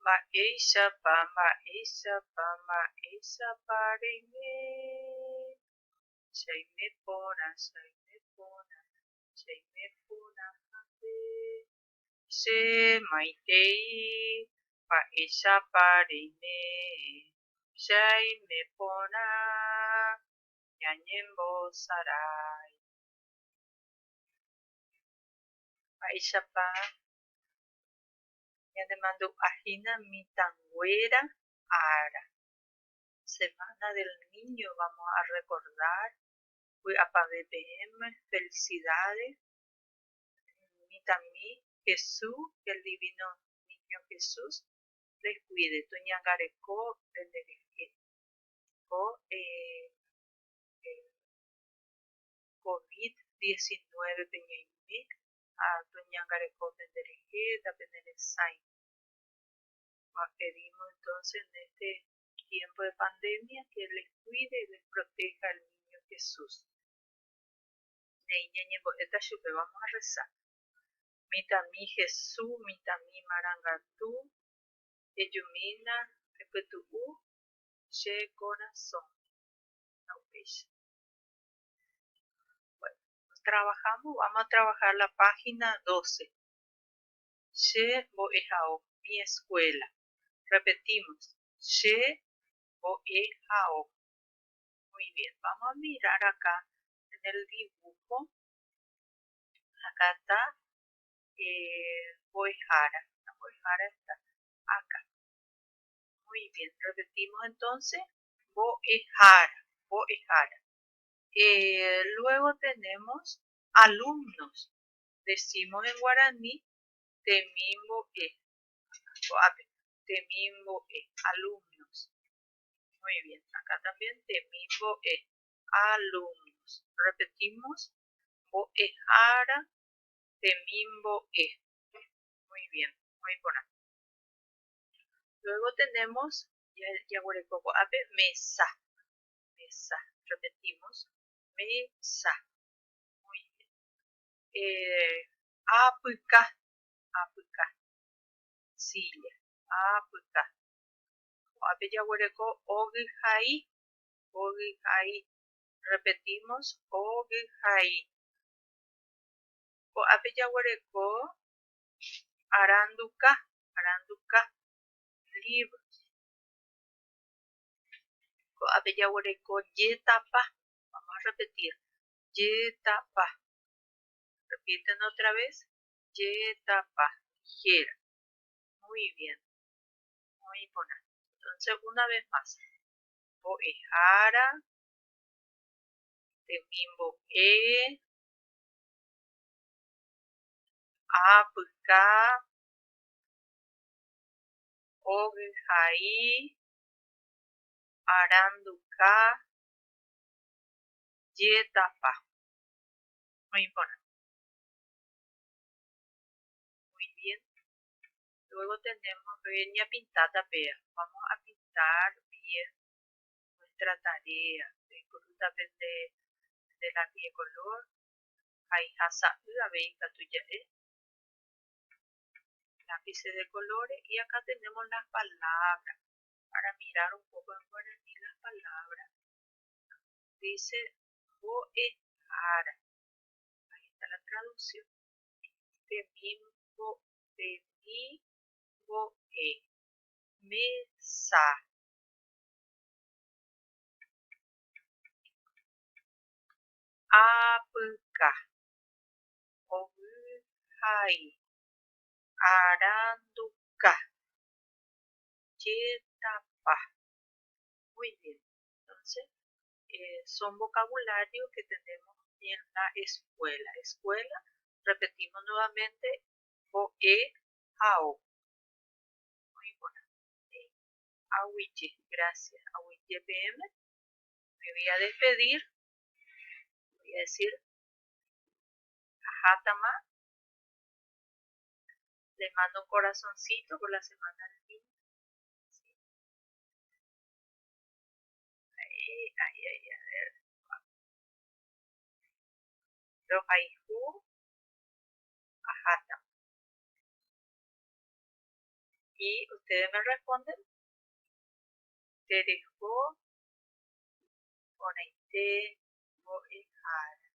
Ma'éichapa reime. Chaimépórã ha'e. Che maitei mba'éichapa reime. Chaimépórã ñañembosarái. Mba'éichapa ñanemandu'áhína mitãnguéra ára. Semana del Niño, vamos a recordar. Vy'apavẽ peẽme, felicidades. Mitãmi Jesús, que el divino niño Jesús les cuide. Toñangareko penderehe. Ko COVID-19 peñaime. Toñangareko penderehe, tapeneresãi. Pedimos entonces en este tiempo de pandemia que les cuide y les proteja el niño Jesús. Vamos a rezar. Mitãmi Jesús, mitãmi Marangatu, ejumína repytu'u che corazón. Bueno, vamos a trabajar la página 12. Che Bo'ehao, mi escuela. Repetimos. Che Bo'ehao. Muy bien, vamos a mirar acá en el dibujo. Acá está Boejara. La Boejara está acá. Muy bien, repetimos entonces. Boejara. Luego tenemos alumnos. Decimos en guaraní temimbo'e. Temimbo'e, alumnos. Muy bien, acá también temimbo'e, alumnos. Repetimos. Boejara, temimbo'e. Muy bien, muy bueno. Luego tenemos mesa. Repetimos. Mesa. Muy bien. Apyka. Silla. Apyka. Ogyhai. Repetimos. Ogyhai. Aranduka. Libros. Yetapa. Vamos a repetir. Yetapa. Repiten otra vez. Yetapa. Ligera. Muy bien. Muy buena. Entonces, una vez más. Boejara. Temimbo'e. Apyka. Ogyhai. Aranduka. Yetapa. Muy buena. Muy bien. Luego tenemos Veña Pintata Pea. Vamos a pintar bien nuestra tarea. De la pie color. Lápices de colores. Y acá tenemos las palabras. Para mirar un poco en guaraní las palabras. Dice Boejara. Ahí está la traducción. Temimbo'e. Mesa. Apyka. Ogyhai. Aranduka. Yetapa. Muy bien. Entonces, son vocabularios que tenemos en la escuela. Repetimos nuevamente. Boejao. Muy buena. Awiye. Gracias. Awiye PM. Me voy a despedir. Voy a decir Ajatama. Les mando un corazoncito por la semana del niño. Sí. A ver. Rohaihu. Ajatama. y ustedes me responden, te dejó, conecté, voy a